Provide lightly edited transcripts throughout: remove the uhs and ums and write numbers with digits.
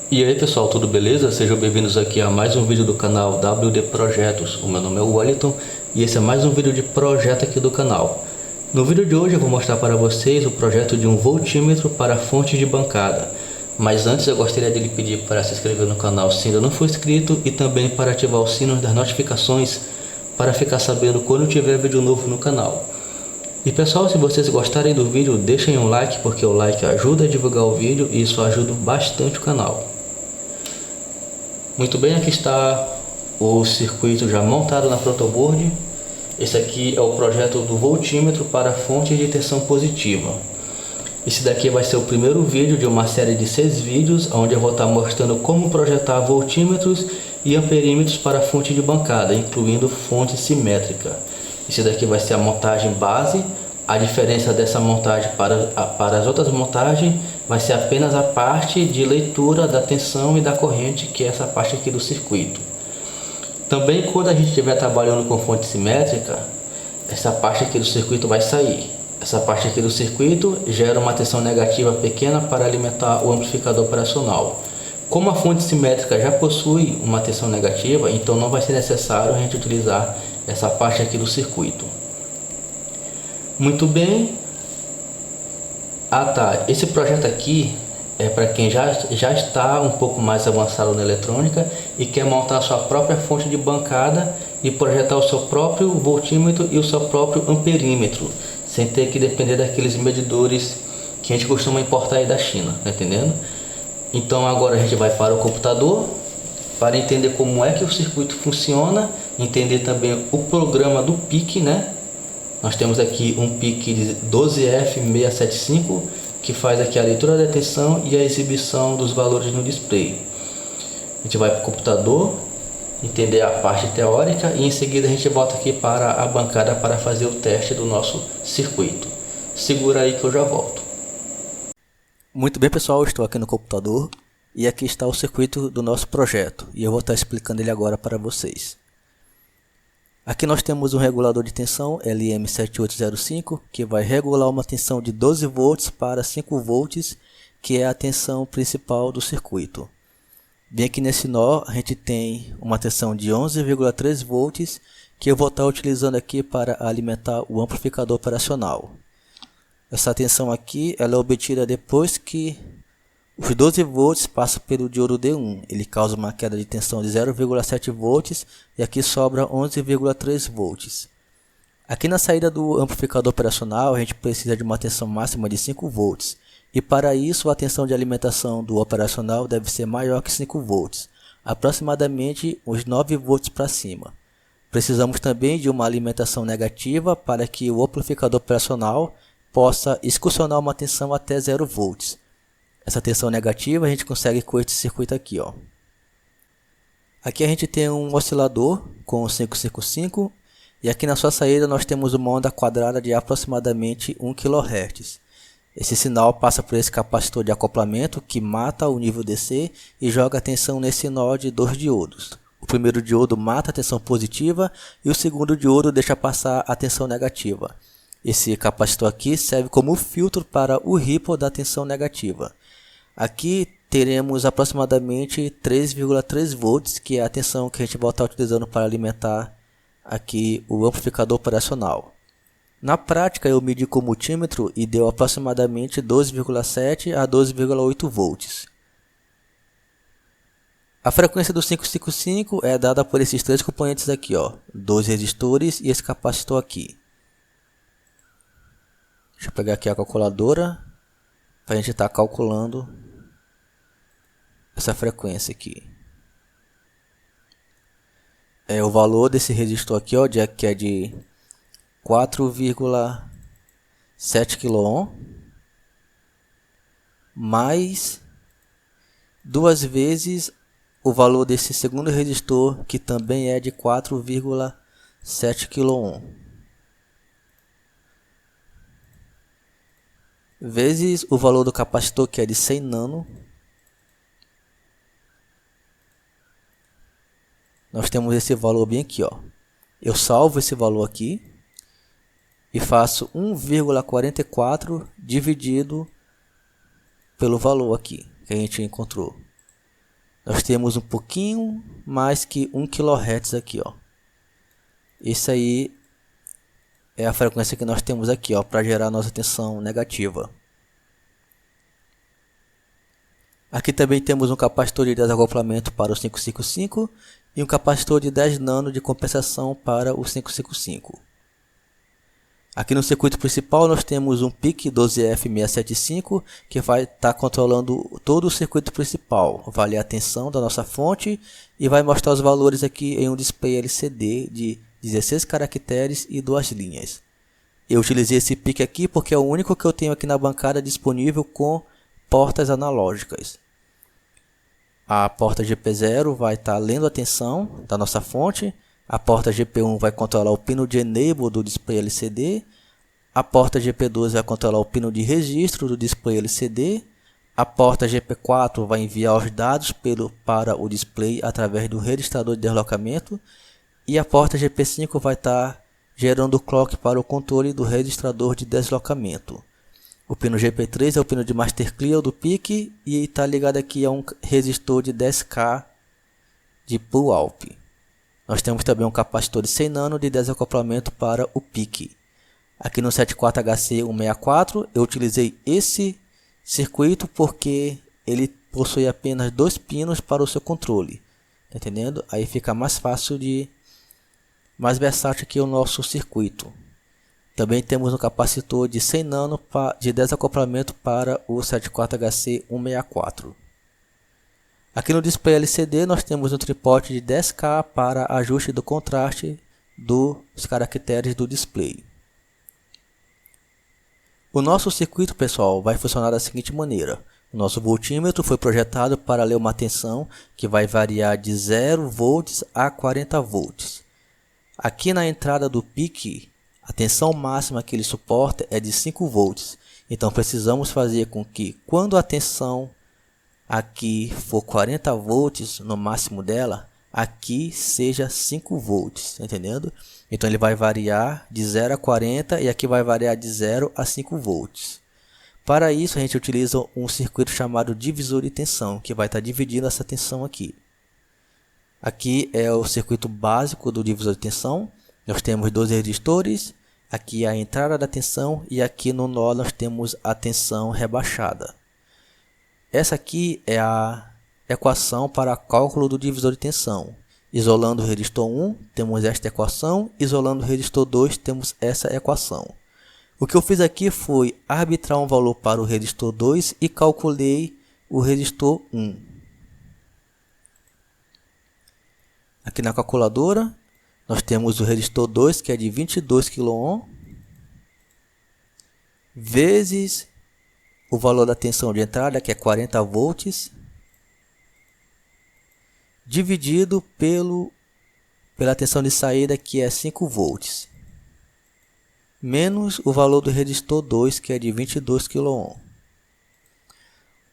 E aí pessoal, tudo beleza? Sejam bem-vindos aqui a mais um vídeo do canal WD Projetos. O meu nome é Wellington e esse é mais um vídeo de projeto aqui do canal. No vídeo de hoje eu vou mostrar para vocês o projeto de um voltímetro para fonte de bancada. Mas antes eu gostaria de lhe pedir para se inscrever no canal se ainda não for inscrito e também para ativar o sino das notificações para ficar sabendo quando tiver vídeo novo no canal. E pessoal, se vocês gostarem do vídeo, deixem um like, porque o like ajuda a divulgar o vídeo e isso ajuda bastante o canal. Muito bem, aqui está o circuito já montado na protoboard. Esse aqui é o projeto do voltímetro para fonte de tensão positiva. Esse daqui vai ser o primeiro vídeo de uma série de 6 vídeos, onde eu vou estar mostrando como projetar voltímetros e amperímetros para fonte de bancada, incluindo fonte simétrica. Esse daqui vai ser a montagem base. A diferença dessa montagem para as outras montagens vai ser apenas a parte de leitura da tensão e da corrente, que é essa parte aqui do circuito. Também quando a gente estiver trabalhando com fonte simétrica, essa parte aqui do circuito vai sair. Essa parte aqui do circuito gera uma tensão negativa pequena para alimentar o amplificador operacional. Como a fonte simétrica já possui uma tensão negativa, então não vai ser necessário a gente utilizar essa parte aqui do circuito. Muito bem. Esse projeto aqui é para quem já está um pouco mais avançado na eletrônica e quer montar a sua própria fonte de bancada e projetar o seu próprio voltímetro e o seu próprio amperímetro, sem ter que depender daqueles medidores que a gente costuma importar aí da China, tá entendendo? Então agora a gente vai para o computador para entender como é que o circuito funciona, entender também o programa do PIC, né? Nós temos aqui um PIC de 12F675 que faz aqui a leitura da tensão e a exibição dos valores no display. A gente vai para o computador, entender a parte teórica e em seguida a gente volta aqui para a bancada para fazer o teste do nosso circuito. Segura aí que eu já volto. Muito bem pessoal, estou aqui no computador e aqui está o circuito do nosso projeto e eu vou estar explicando ele agora para vocês. Aqui nós temos um regulador de tensão LM7805 que vai regular uma tensão de 12 volts para 5 volts, que é a tensão principal do circuito. Bem aqui nesse nó a gente tem uma tensão de 11,3 volts que eu vou estar utilizando aqui para alimentar o amplificador operacional. Essa tensão aqui ela é obtida depois que os 12 volts passam pelo diodo D1, ele causa uma queda de tensão de 0,7 volts e aqui sobra 11,3 volts. Aqui na saída do amplificador operacional a gente precisa de uma tensão máxima de 5 volts e para isso a tensão de alimentação do operacional deve ser maior que 5 volts, aproximadamente uns 9 volts para cima. Precisamos também de uma alimentação negativa para que o amplificador operacional possa excursionar uma tensão até 0 volts. Essa tensão negativa a gente consegue com esse circuito aqui, ó. Aqui a gente tem um oscilador com 555 e aqui na sua saída nós temos uma onda quadrada de aproximadamente 1 kHz. Esse sinal passa por esse capacitor de acoplamento que mata o nível DC e joga a tensão nesse nó de 2 diodos. O primeiro diodo mata a tensão positiva e o segundo diodo deixa passar a tensão negativa. Esse capacitor aqui serve como filtro para o ripple da tensão negativa. Aqui teremos aproximadamente 3,3 volts, que é a tensão que a gente vai estar utilizando para alimentar aqui o amplificador operacional. Na prática eu medi com o multímetro e deu aproximadamente 12,7 a 12,8 volts. A frequência do 555 é dada por esses três componentes aqui, ó, 2 resistores e esse capacitor aqui. Deixa eu pegar aqui a calculadora para a gente estar calculando essa frequência aqui. O valor desse resistor aqui, ó, que é de 4,7 kΩ mais 2 vezes o valor desse segundo resistor, que também é de 4,7 kΩ. Vezes o valor do capacitor, que é de 100 nano. Nós temos esse valor bem aqui, ó. Eu salvo esse valor aqui e faço 1,44 dividido pelo valor aqui que a gente encontrou. nós temos um pouquinho mais que 1 kHz aqui, ó. Isso aí é a frequência que nós temos aqui, ó, para gerar nossa tensão negativa. Aqui também temos um capacitor de desacoplamento para o 555 e um capacitor de 10 nano de compensação para o 555. Aqui no circuito principal nós temos um PIC 12F675 que vai estar controlando todo o circuito principal, vai ler a tensão da nossa fonte e vai mostrar os valores aqui em um display LCD de 16 caracteres e 2 linhas. Eu utilizei esse PIC aqui porque é o único que eu tenho aqui na bancada disponível com portas analógicas. A porta GP0 vai estar lendo a tensão da nossa fonte. A porta GP1 vai controlar o pino de enable do display LCD. A porta GP2 vai controlar o pino de registro do display LCD. A porta GP4 vai enviar os dados para o display através do registrador de deslocamento. E a porta GP5 vai estar gerando o clock para o controle do registrador de deslocamento. O pino GP3 é o pino de Master Clear do PIC e está ligado aqui a um resistor de 10K de pull-up. Nós temos também um capacitor de 100 nano de desacoplamento para o PIC. Aqui no 74HC164 eu utilizei esse circuito porque ele possui apenas 2 pinos para o seu controle. Tá entendendo? Aí fica mais fácil mais versátil aqui o nosso circuito. Também temos um capacitor de 100 nano de desacoplamento para o 74HC164. Aqui no display LCD nós temos um tripote de 10K para ajuste do contraste dos caracteres do display. O nosso circuito, pessoal, vai funcionar da seguinte maneira. O nosso voltímetro foi projetado para ler uma tensão que vai variar de 0 volts a 40 volts. Aqui na entrada do PIC, a tensão máxima que ele suporta é de 5 volts. Então precisamos fazer com que quando a tensão aqui for 40 volts no máximo dela, aqui seja 5 volts, tá entendendo? Então ele vai variar de 0 a 40 e aqui vai variar de 0 a 5 volts. Para isso a gente utiliza um circuito chamado divisor de tensão, que vai estar dividindo essa tensão aqui. Aqui é o circuito básico do divisor de tensão. Nós temos 2 resistores, aqui a entrada da tensão e aqui no nó nós temos a tensão rebaixada. Essa aqui é a equação para cálculo do divisor de tensão. Isolando o resistor 1, temos esta equação, isolando o resistor 2, temos essa equação. O que eu fiz aqui foi arbitrar um valor para o resistor 2 e calculei o resistor 1. Aqui na calculadora, nós temos o resistor 2, que é de 22 kΩ, vezes o valor da tensão de entrada, que é 40 volts, dividido pela tensão de saída, que é 5 volts, menos o valor do resistor 2, que é de 22 kΩ.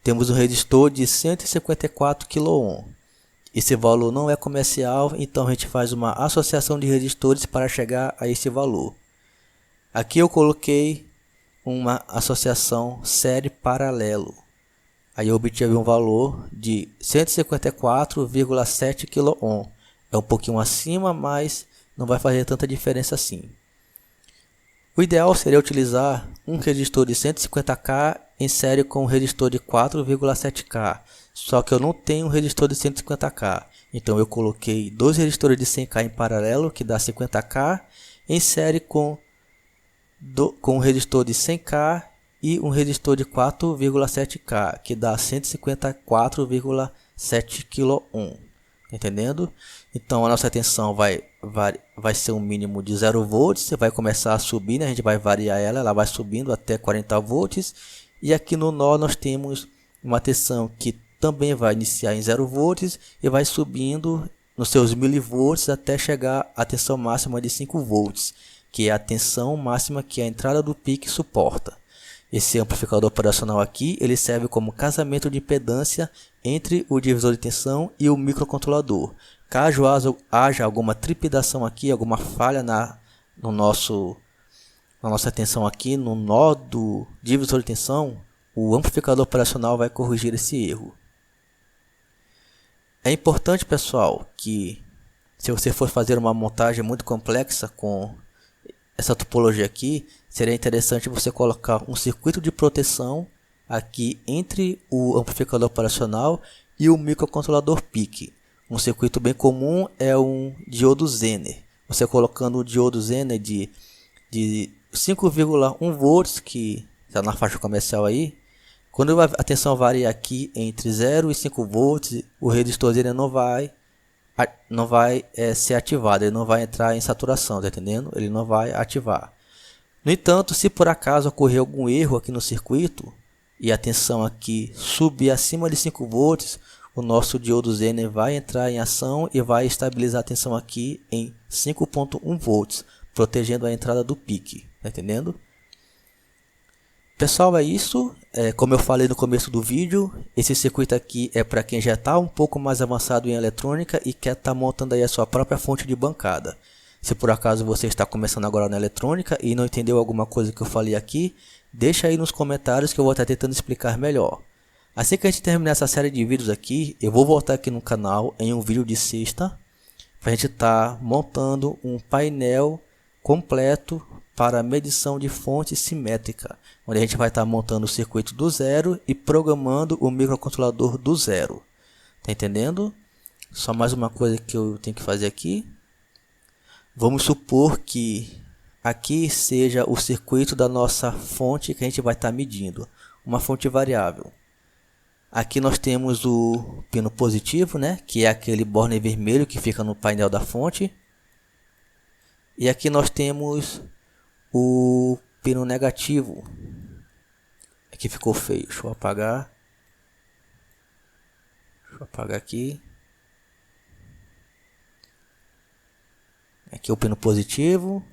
Temos um resistor de 154 kΩ. Esse valor não é comercial, então a gente faz uma associação de resistores para chegar a esse valor. Aqui eu coloquei uma associação série paralelo. Aí eu obtive um valor de 154,7 kΩ. É um pouquinho acima, mas não vai fazer tanta diferença assim. O ideal seria utilizar um resistor de 150K em série com um resistor de 4,7K. Só que eu não tenho um resistor de 150K. Então eu coloquei 2 resistores de 100K em paralelo, que dá 50K, em série com um resistor de 100K e um resistor de 4,7K, que dá 154,7 kΩ. Entendendo? Então a nossa tensão vai ser um mínimo de 0 volts, vai começar a subir, né? A gente vai variar ela vai subindo até 40 volts. E aqui no nó nós temos uma tensão que também vai iniciar em 0 volts e vai subindo nos seus milivolts até chegar à tensão máxima de 5 volts, que é a tensão máxima que a entrada do PIC suporta. Esse amplificador operacional aqui, ele serve como casamento de impedância entre o divisor de tensão e o microcontrolador. Caso haja alguma trepidação aqui, alguma falha na nossa tensão aqui, no nó do divisor de tensão, o amplificador operacional vai corrigir esse erro. É importante, pessoal, que se você for fazer uma montagem muito complexa com essa topologia aqui, seria interessante você colocar um circuito de proteção aqui entre o amplificador operacional e o microcontrolador PIC. Um circuito bem comum é um diodo Zener. Você colocando o diodo Zener de 5,1 volts, que está na faixa comercial aí, quando a tensão varia aqui entre 0 e 5 volts, o resistor Zener não vai ser ativado, ele não vai entrar em saturação, tá entendendo? Ele não vai ativar. No entanto, se por acaso ocorrer algum erro aqui no circuito e a tensão aqui subir acima de 5 volts, o nosso diodo Zener vai entrar em ação e vai estabilizar a tensão aqui em 5,1 volts, protegendo a entrada do PIC, tá entendendo? Pessoal, é isso. Como eu falei no começo do vídeo, esse circuito aqui é para quem já está um pouco mais avançado em eletrônica e quer estar montando aí a sua própria fonte de bancada. Se por acaso você está começando agora na eletrônica e não entendeu alguma coisa que eu falei aqui, deixa aí nos comentários que eu vou estar tentando explicar melhor. Assim que a gente terminar essa série de vídeos aqui, eu vou voltar aqui no canal em um vídeo de sexta, para a gente estar montando um painel completo para medição de fonte simétrica, onde a gente vai estar montando o circuito do zero e programando o microcontrolador do zero. Tá entendendo? Só mais uma coisa que eu tenho que fazer aqui. Vamos supor que aqui seja o circuito da nossa fonte que a gente vai estar medindo, uma fonte variável. Aqui nós temos o pino positivo, né, que é aquele borne vermelho que fica no painel da fonte. E aqui nós temos o pino negativo. Aqui ficou feio, deixa eu apagar. Deixa eu apagar aqui. Aqui é o pino positivo.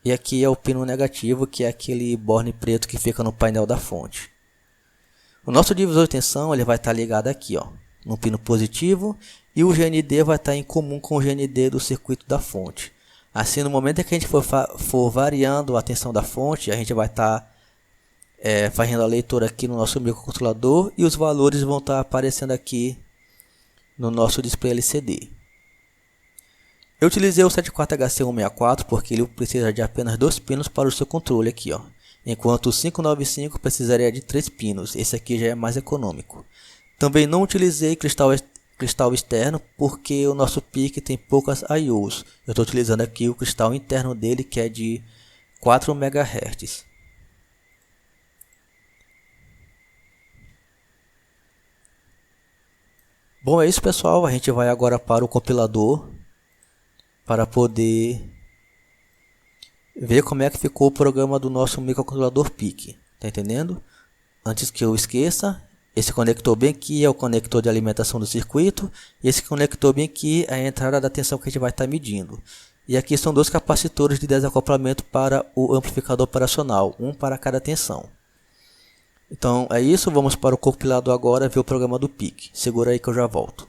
E aqui é o pino negativo, que é aquele borne preto que fica no painel da fonte. O nosso divisor de tensão ele vai estar ligado aqui, ó, no pino positivo, e o GND vai estar em comum com o GND do circuito da fonte. Assim, no momento em que a gente for variando a tensão da fonte, a gente vai estar fazendo a leitura aqui no nosso microcontrolador e os valores vão estar aparecendo aqui no nosso display LCD. Eu utilizei o 74HC164 porque ele precisa de apenas 2 pinos para o seu controle aqui, ó. Enquanto o 595 precisaria de 3 pinos, esse aqui já é mais econômico. Também não utilizei cristal externo porque o nosso PIC tem poucas IOs. Eu estou utilizando aqui o cristal interno dele que é de 4 MHz. Bom, é isso, pessoal. A gente vai agora para o compilador para poder ver como é que ficou o programa do nosso microcontrolador PIC. Tá entendendo? Antes que eu esqueça, esse conector bem aqui é o conector de alimentação do circuito. E esse conector bem aqui é a entrada da tensão que a gente vai estar medindo. E aqui são 2 capacitores de desacoplamento para o amplificador operacional, um para cada tensão. Então é isso, vamos para o compilador agora ver o programa do PIC. Segura aí que eu já volto.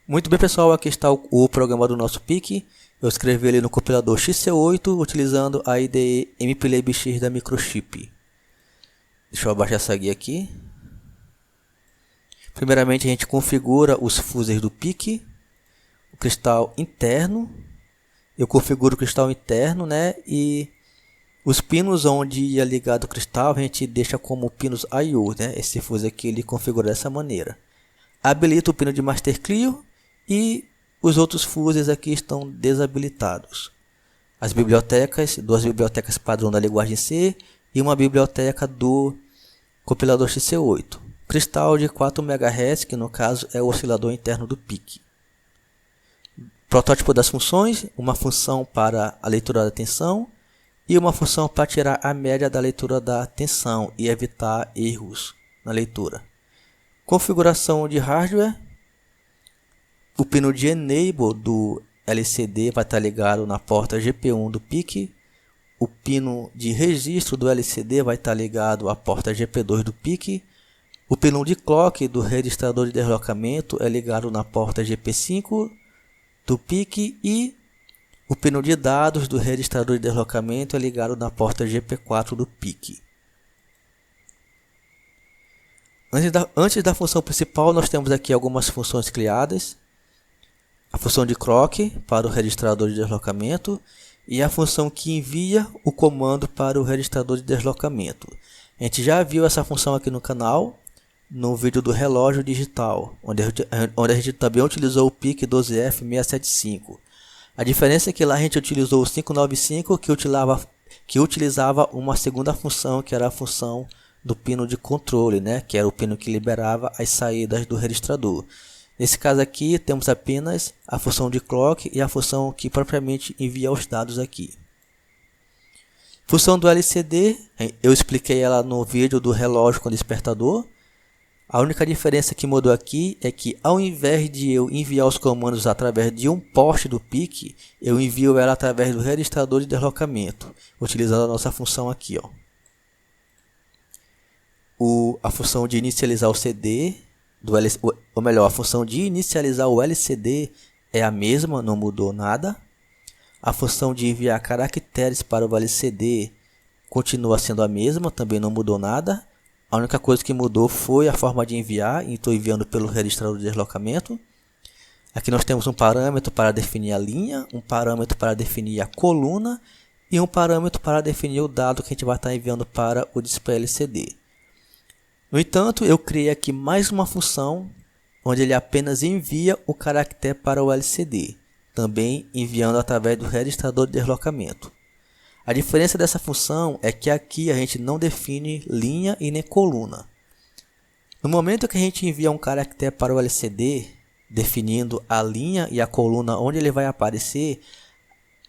Muito bem, pessoal, aqui está o programa do nosso PIC. Eu escrevi ele no compilador XC8 utilizando a IDE MPLABX da Microchip. Deixa eu abaixar essa guia aqui. Primeiramente a gente configura os fuses do PIC, o cristal interno. Eu configuro o cristal interno, né? E os pinos onde ia ligado o cristal a gente deixa como pinos I/O, né? Esse fuse aqui ele configura dessa maneira. Habilita o pino de Master Clio e os outros fuses aqui estão desabilitados. As bibliotecas, 2 bibliotecas padrão da linguagem C e uma biblioteca do compilador XC8. Cristal de 4 MHz, que no caso é o oscilador interno do PIC. Protótipo das funções, uma função para a leitura da tensão e uma função para tirar a média da leitura da tensão e evitar erros na leitura. Configuração de hardware. O pino de Enable do LCD vai estar ligado na porta GP1 do PIC. O pino de registro do LCD vai estar ligado à porta GP2 do PIC. O pino de clock do registrador de deslocamento é ligado na porta GP5 do PIC e o pino de dados do registrador de deslocamento é ligado na porta GP4 do PIC. Antes da função principal, nós temos aqui algumas funções criadas. A função de clock para o registrador de deslocamento e a função que envia o comando para o registrador de deslocamento. A gente já viu essa função aqui no canal, no vídeo do relógio digital, onde a gente também utilizou o PIC 12F675. A diferença é que lá a gente utilizou o 595, que utilizava uma segunda função, que era a função do pino de controle, né? Que era o pino que liberava as saídas do registrador. Nesse caso aqui, temos apenas a função de clock e a função que propriamente envia os dados aqui. Função do LCD, eu expliquei ela no vídeo do relógio com despertador. A única diferença que mudou aqui é que ao invés de eu enviar os comandos através de um poste do PIC, eu envio ela através do registrador de deslocamento, utilizando a nossa função aqui, ó. A função de inicializar o CD, ou melhor, a função de inicializar o LCD é a mesma, não mudou nada. A função de enviar caracteres para o LCD continua sendo a mesma, também não mudou nada. A única coisa que mudou foi a forma de enviar, e estou enviando pelo registrador de deslocamento. Aqui nós temos um parâmetro para definir a linha, um parâmetro para definir a coluna e um parâmetro para definir o dado que a gente vai estar enviando para o display LCD. No entanto, eu criei aqui mais uma função onde ele apenas envia o caractere para o LCD, também enviando através do registrador de deslocamento. A diferença dessa função é que aqui a gente não define linha e nem coluna. No momento que a gente envia um caractere para o LCD, definindo a linha e a coluna onde ele vai aparecer,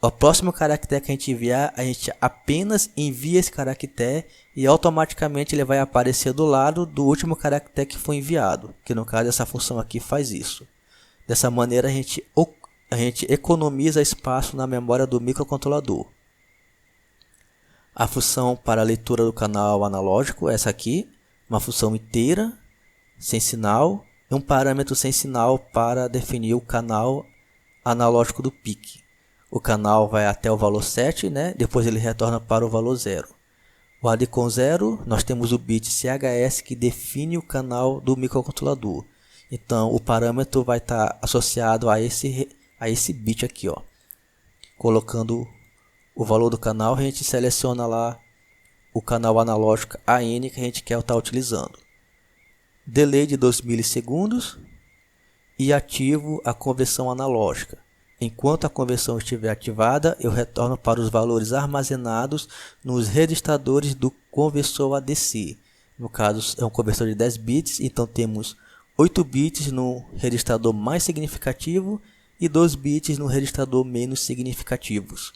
o próximo caractere que a gente enviar, a gente apenas envia esse caractere e automaticamente ele vai aparecer do lado do último caractere que foi enviado, que no caso essa função aqui faz isso. Dessa maneira a gente economiza espaço na memória do microcontrolador. A função para a leitura do canal analógico é essa aqui, uma função inteira, sem sinal, e um parâmetro sem sinal para definir o canal analógico do PIC. O canal vai até o valor 7, né? Depois ele retorna para o valor 0. O AD com 0, nós temos o bit CHS que define o canal do microcontrolador. Então o parâmetro vai estar associado a esse bit aqui, ó. Colocando o valor do canal, a gente seleciona lá o canal analógico AN que a gente quer estar utilizando. Delay de 2 milissegundos e ativo a conversão analógica. Enquanto a conversão estiver ativada, eu retorno para os valores armazenados nos registradores do conversor ADC. No caso, é um conversor de 10 bits, então temos 8 bits no registrador mais significativo e 2 bits no registrador menos significativos.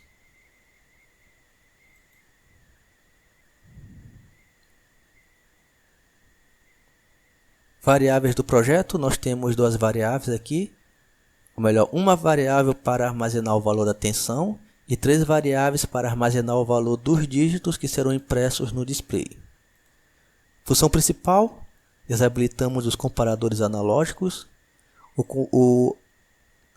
Variáveis do projeto, nós temos duas variáveis aqui. Ou melhor, uma variável para armazenar o valor da tensão e 3 variáveis para armazenar o valor dos dígitos que serão impressos no display. Função principal, desabilitamos os comparadores analógicos. O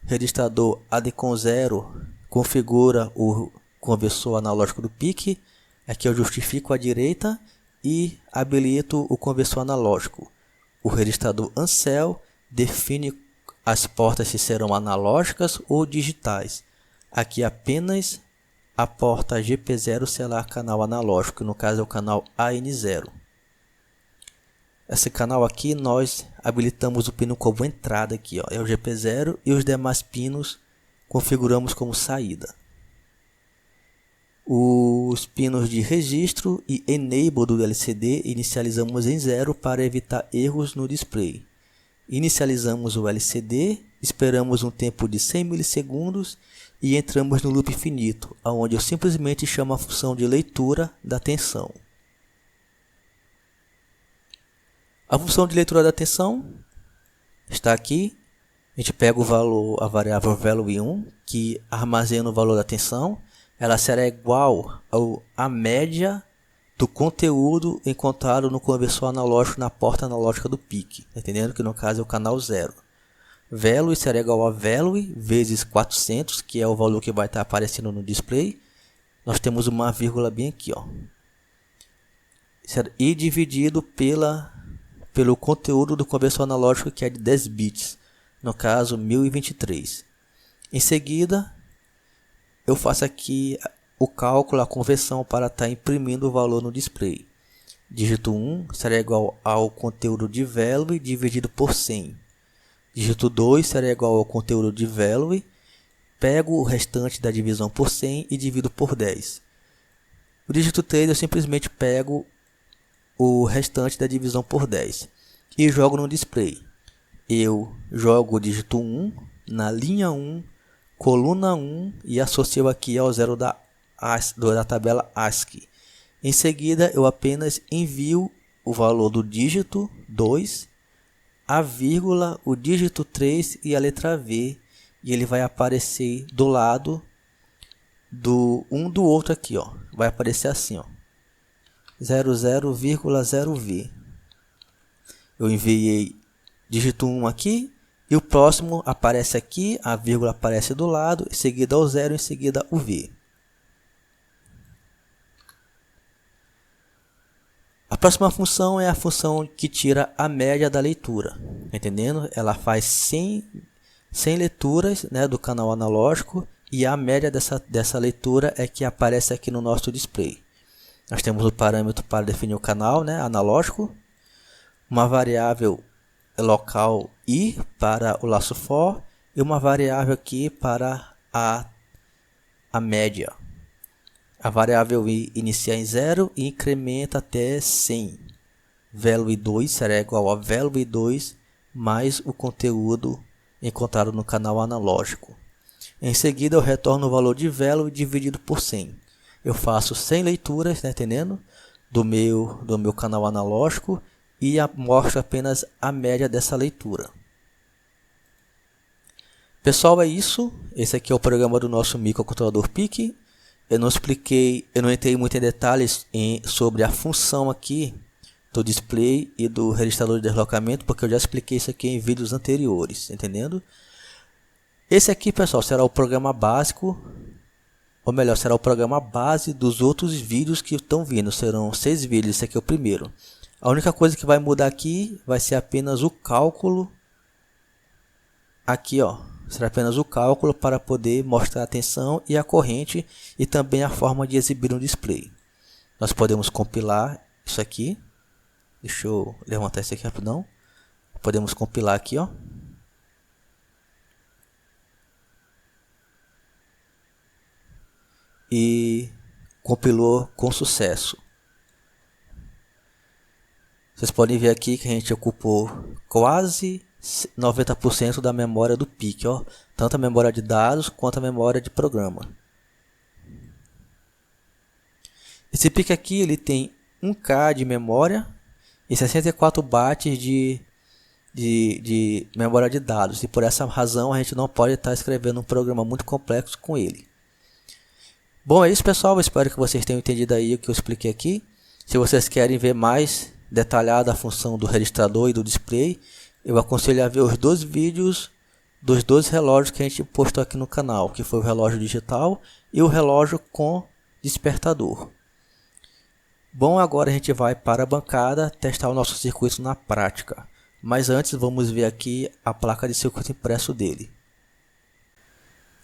registrador AD com 0 configura o conversor analógico do PIC. Aqui eu justifico à direita e habilito o conversor analógico. O registrador Ancel define as portas se serão analógicas ou digitais. Aqui apenas a porta GP0 será canal analógico, no caso é o canal AN0. Esse canal aqui nós habilitamos o pino como entrada aqui, ó, é o GP0 e os demais pinos configuramos como saída. Os pinos de registro e enable do LCD inicializamos em 0 para evitar erros no display. Inicializamos o LCD, esperamos um tempo de 100 milissegundos e entramos no loop infinito, onde eu simplesmente chamo a função de leitura da tensão. A função de leitura da tensão está aqui. A gente pega o valor, a variável value1, que armazena o valor da tensão. Ela será igual à média do conteúdo encontrado no conversor analógico na porta analógica do PIC, entendendo que no caso é o canal 0. Value será igual a value vezes 400, que é o valor que vai estar aparecendo no display. Nós temos uma vírgula bem aqui, ó. E dividido pelo conteúdo do conversor analógico, que é de 10 bits, no caso 1023. Em seguida, eu faço aqui o cálculo, a conversão para estar imprimindo o valor no display. Dígito 1 será igual ao conteúdo de value dividido por 100. Dígito 2 será igual ao conteúdo de value, pego o restante da divisão por 100 e divido por 10. O dígito 3 eu simplesmente pego o restante da divisão por 10 e jogo no display. Eu jogo o dígito 1 na linha 1, coluna 1 e associo aqui ao zero da tabela ASCII. Em seguida, eu apenas envio o valor do dígito 2, a vírgula, o dígito 3 e a letra V, e ele vai aparecer do lado do um do outro aqui, ó. Vai aparecer assim, ó, 00,0V. Eu enviei dígito 1 aqui e o próximo aparece aqui, a vírgula aparece do lado, em seguida o 0, em seguida o V. A próxima função é a função que tira a média da leitura, entendendo? Ela faz 100 leituras, né, do canal analógico, e a média dessa leitura é que aparece aqui no nosso display. Nós temos o parâmetro para definir o canal, né, analógico, uma variável local i para o laço for e uma variável aqui para a média. A variável i inicia em 0 e incrementa até 100. Value 2 será igual a value 2 mais o conteúdo encontrado no canal analógico. Em seguida, eu retorno o valor de value dividido por 100. Eu faço 100 leituras, né, entendendo? Do meu canal analógico e mostro apenas a média dessa leitura. Pessoal, é isso. Esse aqui é o programa do nosso microcontrolador PIC. Eu não entrei muito em detalhes sobre a função aqui do display e do registrador de deslocamento, porque eu já expliquei isso aqui em vídeos anteriores, entendendo? Esse aqui, pessoal, será o programa básico, ou melhor, será o programa base dos outros vídeos que estão vindo. Serão 6 vídeos, esse aqui é o primeiro. A única coisa que vai mudar aqui vai ser apenas o cálculo. Aqui, ó, será apenas o cálculo para poder mostrar a tensão e a corrente e também a forma de exibir um display. Nós podemos compilar isso aqui. Deixa eu levantar isso aqui rapidão. Podemos compilar aqui, ó. E compilou com sucesso. Vocês podem ver aqui que a gente ocupou quase 90% da memória do PIC, ó, tanto a memória de dados quanto a memória de programa. Esse PIC aqui ele tem 1K de memória e 64 bytes de memória de dados, e por essa razão a gente não pode estar escrevendo um programa muito complexo com ele. Bom, é isso, pessoal. Eu espero que vocês tenham entendido aí o que eu expliquei aqui. Se vocês querem ver mais detalhada a função do registrador e do display, eu aconselho a ver os 2 vídeos dos 2 relógios que a gente postou aqui no canal, que foi o relógio digital e o relógio com despertador. Bom, agora a gente vai para a bancada testar o nosso circuito na prática. Mas antes vamos ver aqui a placa de circuito impresso dele.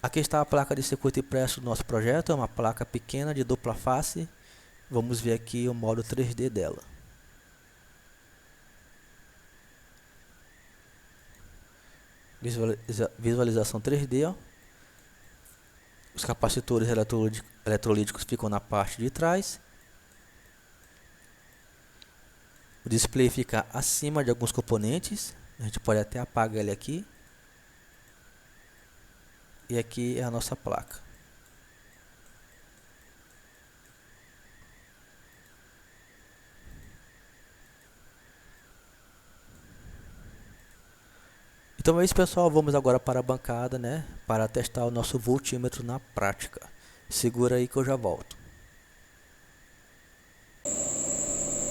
Aqui está a placa de circuito impresso do nosso projeto, é uma placa pequena de dupla face. Vamos ver aqui o modo 3D dela. Visualização 3D, ó. Os capacitores eletrolíticos ficam na parte de trás. O display fica acima de alguns componentes. A gente pode até apagar ele aqui. E aqui é a nossa placa. Então é isso, pessoal. Vamos agora para a bancada, né, para testar o nosso voltímetro na prática. Segura aí que eu já volto.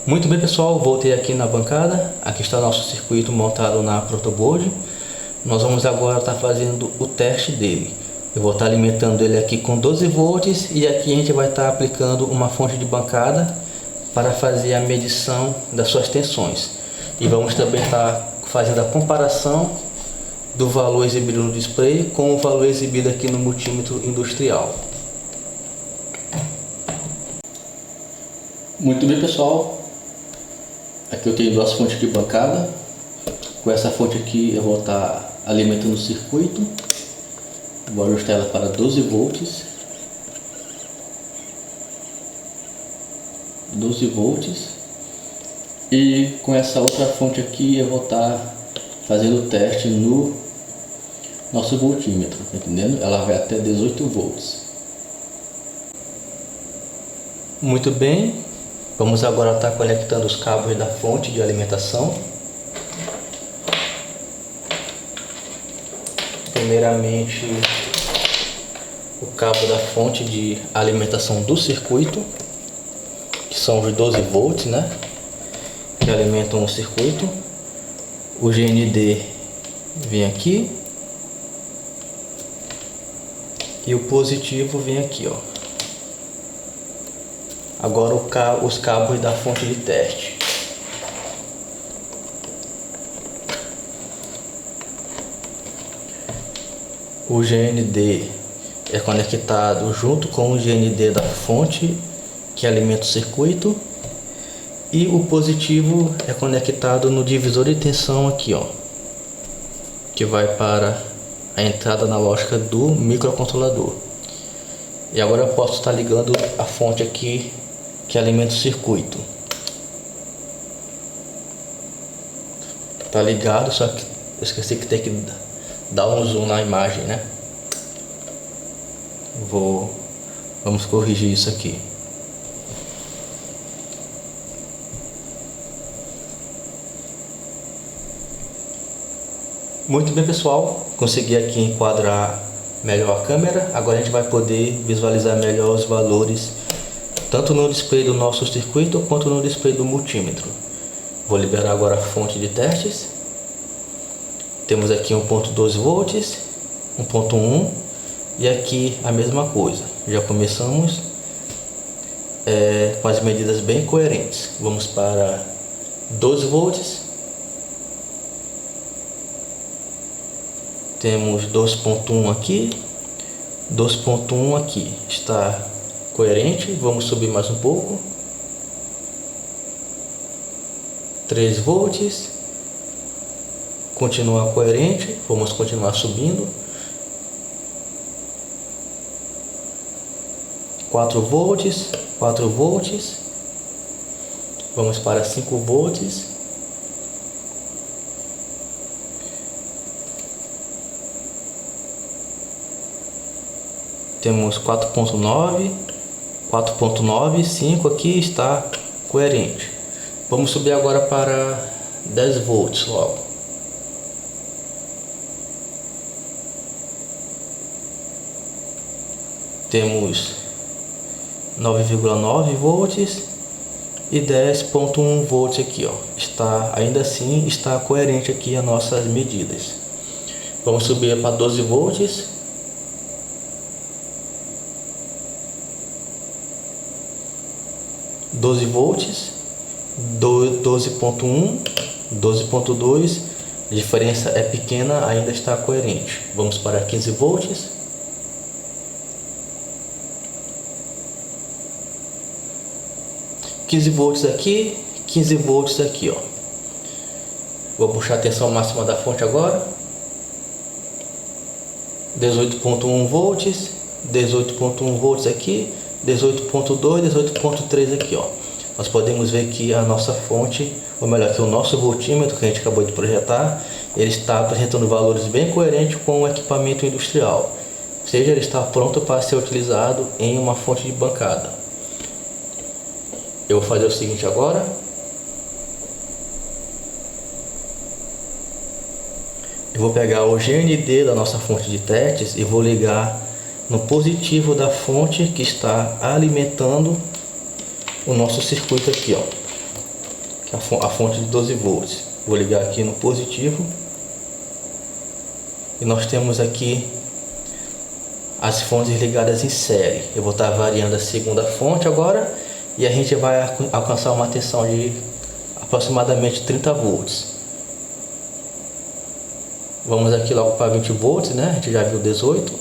Muito bem, pessoal, voltei aqui na bancada. Aqui está o nosso circuito montado na protoboard. Nós vamos agora estar fazendo o teste dele. Eu vou estar alimentando ele aqui com 12 volts e aqui a gente vai estar aplicando uma fonte de bancada para fazer a medição das suas tensões. E vamos também estar fazendo a comparação do valor exibido no display com o valor exibido aqui no multímetro industrial. Muito bem, pessoal, aqui eu tenho duas fontes de bancada. Com essa fonte aqui eu vou estar alimentando o circuito. Vou ajustar ela para 12 volts. 12 volts. E com essa outra fonte aqui eu vou estar fazendo o teste no nosso voltímetro, tá entendendo? Ela vai até 18 volts. Muito bem, vamos agora estar conectando os cabos da fonte de alimentação. Primeiramente, o cabo da fonte de alimentação do circuito, que são os 12 volts, né? Que alimentam o circuito. O GND vem aqui e o positivo vem aqui, ó. Agora os cabos da fonte de teste. O GND é conectado junto com o GND da fonte que alimenta o circuito. E o positivo é conectado no divisor de tensão aqui, ó, que vai para a entrada analógica do microcontrolador. E agora eu posso estar ligando a fonte aqui que alimenta o circuito. Tá ligado, só que eu esqueci que tem que dar um zoom na imagem, né? Vamos corrigir isso aqui. Muito bem, pessoal, consegui aqui enquadrar melhor a câmera. Agora a gente vai poder visualizar melhor os valores tanto no display do nosso circuito quanto no display do multímetro. Vou liberar agora a fonte de testes. Temos aqui 1.12 volts, 1.1 e aqui a mesma coisa. Já começamos com as medidas bem coerentes. Vamos para 12 volts. Temos 2.1 aqui, 2.1 aqui, está coerente. Vamos subir mais um pouco. 3 volts, continua coerente, vamos continuar subindo. 4 volts, 4 volts, vamos para 5 volts. Temos 4.9, 4.9, 5 aqui está coerente. Vamos subir agora para 10 volts logo. Temos 9,9 volts e 10.1 volts aqui, ó. Ainda assim está coerente aqui as nossas medidas. Vamos subir para 12 volts. 12 volts, 12.1, 12.2, a diferença é pequena, ainda está coerente. Vamos para 15 volts. 15 volts aqui, 15 volts aqui, ó. Vou puxar a tensão máxima da fonte agora. 18.1 volts, 18.1 volts aqui. 18.2, 18.3 aqui, ó. Nós podemos ver que a nossa fonte, ou melhor, que o nosso voltímetro que a gente acabou de projetar, ele está apresentando valores bem coerentes com o equipamento industrial. Ou seja, ele está pronto para ser utilizado em uma fonte de bancada. Eu vou fazer o seguinte agora. Eu vou pegar o GND da nossa fonte de testes e vou ligar no positivo da fonte que está alimentando o nosso circuito aqui, ó, que é a fonte de 12 volts. Vou ligar aqui no positivo e nós temos aqui as fontes ligadas em série. Eu vou estar variando a segunda fonte agora e a gente vai alcançar uma tensão de aproximadamente 30 volts. Vamos aqui logo para 20 volts, né? A gente já viu 18.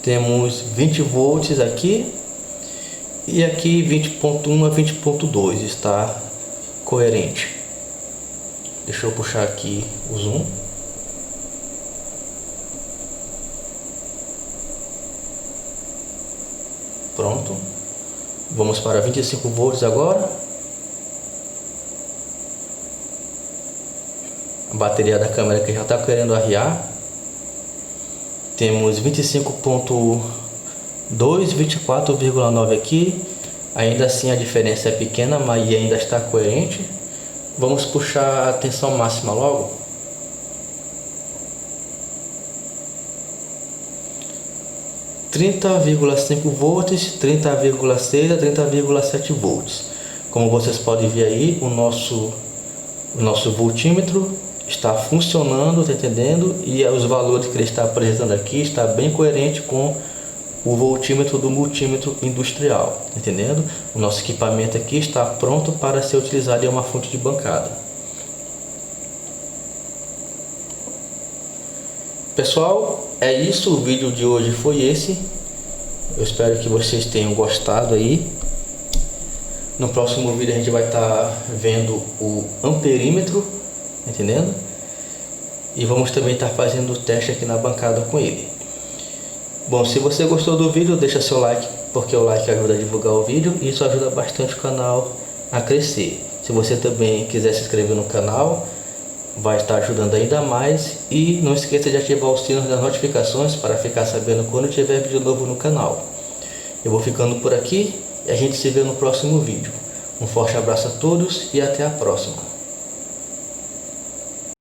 Temos 20 volts aqui. E aqui 20.1 a 20.2 está coerente. Deixa eu puxar aqui o zoom. Pronto. Vamos para 25 volts agora. A bateria da câmera que já está querendo arriar. Temos 25.2, 24,9 aqui. Ainda assim a diferença é pequena, mas ainda está coerente. Vamos puxar a tensão máxima logo. – 30,5 volts, 30,6 a 30,7 volts. Como vocês podem ver aí, o nosso voltímetro está funcionando, tá entendendo? E os valores que ele está apresentando aqui está bem coerente com o voltímetro do multímetro industrial, entendendo? O nosso equipamento aqui está pronto para ser utilizado em uma fonte de bancada. Pessoal, é isso, o vídeo de hoje foi esse. Eu espero que vocês tenham gostado aí. No próximo vídeo a gente vai estar vendo o amperímetro, entendendo? E vamos também estar fazendo o teste aqui na bancada com ele. Bom, se você gostou do vídeo, deixa seu like, porque o like ajuda a divulgar o vídeo e isso ajuda bastante o canal a crescer. Se você também quiser se inscrever no canal, vai estar ajudando ainda mais. E não esqueça de ativar o sino das notificações para ficar sabendo quando tiver vídeo novo no canal. Eu vou ficando por aqui e a gente se vê no próximo vídeo. Um forte abraço a todos e até a próxima.